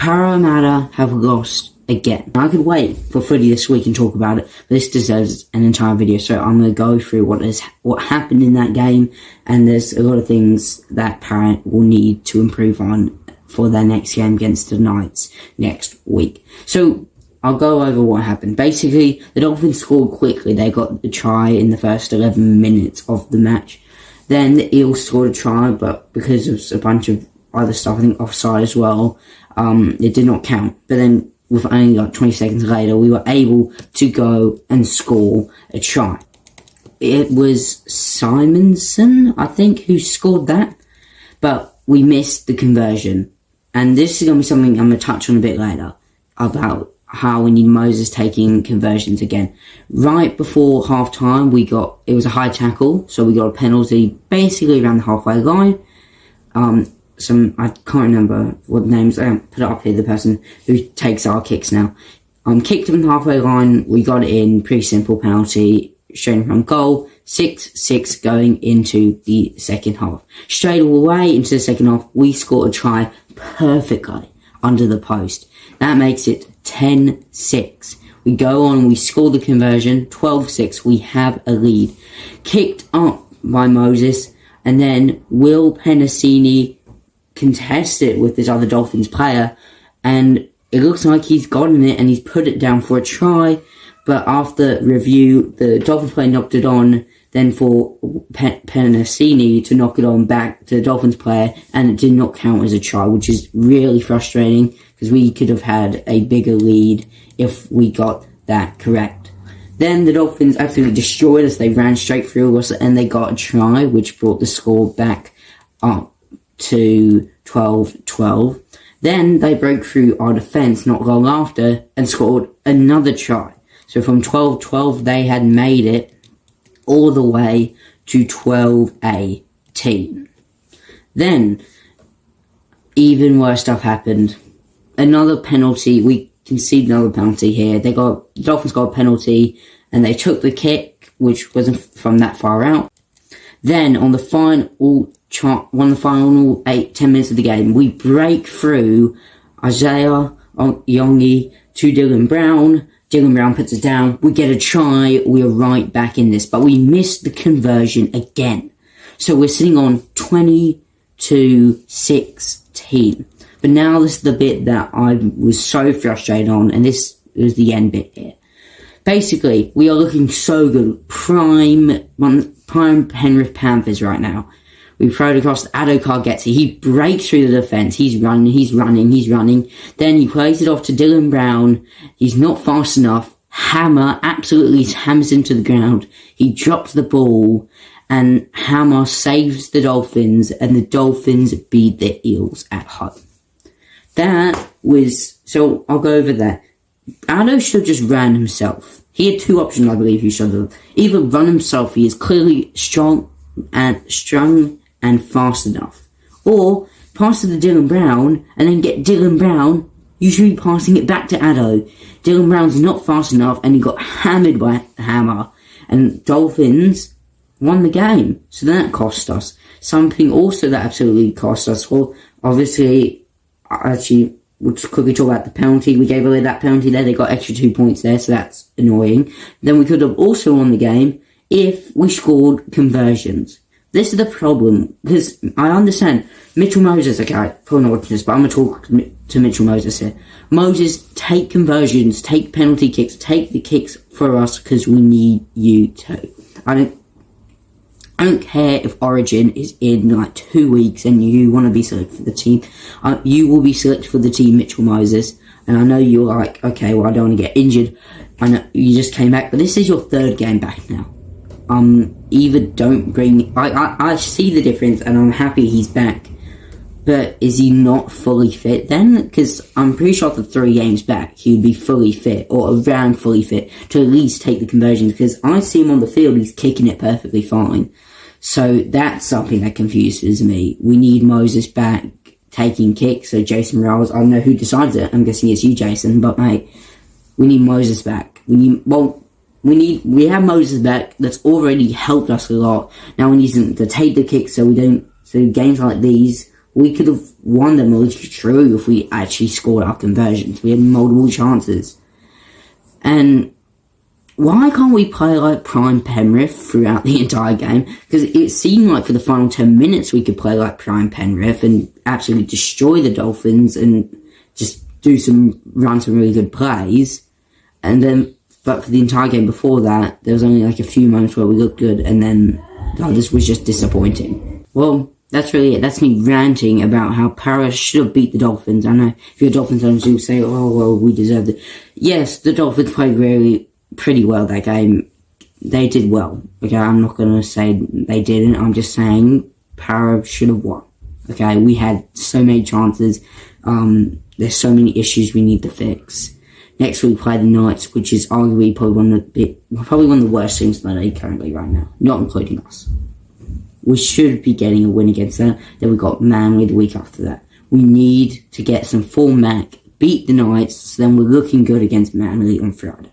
Parramatta have lost again. I could wait for footy this week and talk about it, but this deserves an entire video, so I'm going to go through what happened in that game, and there's a lot of things that Parramatta will need to improve on for their next game against the Knights next week. So I'll go over what happened. Basically, the Dolphins scored quickly. They got the try in the first 11 minutes of the match. Then the Eels scored a try, but because of a bunch of other stuff, I think offside as well, it did not count. But then, with only like 20 seconds later, we were able to go and score a try. It was Simonson, I think, who scored that, but we missed the conversion. And this is going to be something I'm going to touch on a bit later, about how we need Moses taking conversions again. Right before half-time, it was a high tackle, so we got a penalty basically around the halfway line. I can't remember what the names, I put it up here, the person who takes our kicks now. Kicked him the halfway line, we got it in, pretty simple penalty, straight from goal, 6-6 going into the second half. Straight away into the second half, we scored a try perfectly under the post. That makes it 10-6. We go on, we score the conversion, 12-6, we have a lead. Kicked up by Moses, and then Will Penasini contested with this other Dolphins player, and it looks like he's gotten it and he's put it down for a try, but after review, the Dolphins player knocked it on, then for Penasini to knock it on back to the Dolphins player, and it did not count as a try, which is really frustrating, because we could have had a bigger lead if we got that correct. Then the Dolphins absolutely destroyed us. They ran straight through us, and they got a try, which brought the score back up to 12-12. Then they broke through our defence not long after and scored another try. So from 12-12, they had made it all the way to 12-18. Then, even worse stuff happened. Another penalty, we conceded another penalty here. The Dolphins got a penalty, and they took the kick, which wasn't from that far out. Then, on the final 8-10 minutes of the game, we break through Isaiah Yongi to Dylan Brown. Dylan Brown puts it down. We get a try. We're right back in this, but we missed the conversion again. So we're sitting on 20-16. But now this is the bit that I was so frustrated on, and this is the end bit here. Basically, we are looking so good. Prime Penrith Panthers right now. We throw it across, Adokar gets it. He breaks through the defence. He's running. Then he plays it off to Dylan Brown. He's not fast enough. Hammer absolutely hammers into the ground. He drops the ball, and Hammer saves the Dolphins, and the Dolphins beat the Eels at home. So I'll go over that. Ado should have just ran himself. He had two options, I believe he should have. Either run himself, he is clearly strong and fast enough. Or pass to the Dylan Brown, and then get Dylan Brown, you should be passing it back to Ado. Dylan Brown's not fast enough, and he got hammered by Hammer, and Dolphins won the game. So that cost us. Something also that absolutely cost us, well, obviously, actually, we'll just quickly talk about the penalty. We gave away that penalty there. They got extra 2 points there, so that's annoying. Then we could have also won the game if we scored conversions. This is the problem, because I understand Mitchell Moses, okay, probably not watching this, but I'm going to talk to Mitchell Moses here. Moses, take conversions, take penalty kicks, take the kicks for us, because we need you to. I don't care if Origin is in like 2 weeks and you want to be selected for the team. You will be selected for the team, Mitchell Moses. And I know you're like, okay, well, I don't want to get injured. I know you just came back, but this is your third game back now. Either don't bring... I see the difference, and I'm happy he's back. But is he not fully fit then? Because I'm pretty sure after 3 games back, he would be fully fit, or around fully fit, to at least take the conversions. Because I see him on the field, he's kicking it perfectly fine. So that's something that confuses me. We need Moses back taking kicks, so Jason Riles, I don't know who decides it. I'm guessing it's you, Jason, but mate, we need Moses back. We have Moses back. That's already helped us a lot. Now we need him to take the kicks so games like these We could have won them, or it's true, if we actually scored our conversions. We had multiple chances. And why can't we play like Prime Penrith throughout the entire game? Because it seemed like for the final 10 minutes we could play like Prime Penrith and absolutely destroy the Dolphins and just run some really good plays. And then, but for the entire game before that, there was only like a few moments where we looked good, and then this was just disappointing. Well, that's really it. That's me ranting about how Para should have beat the Dolphins. I know if you're a Dolphins fan, you'll say, oh, well, we deserved it. Yes, the Dolphins played pretty well that game. They did well. Okay, I'm not going to say they didn't. I'm just saying Para should have won. Okay, we had so many chances. There's so many issues we need to fix. Next we play the Knights, which is arguably probably one of the worst teams in the league currently right now, not including us. We should be getting a win against them. Then we got Manly the week after that. We need to get some form back, beat the Knights, so then we're looking good against Manly on Friday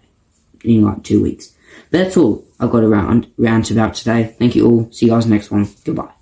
in like 2 weeks. But that's all I've got to rant about today. Thank you all. See you guys next one. Goodbye.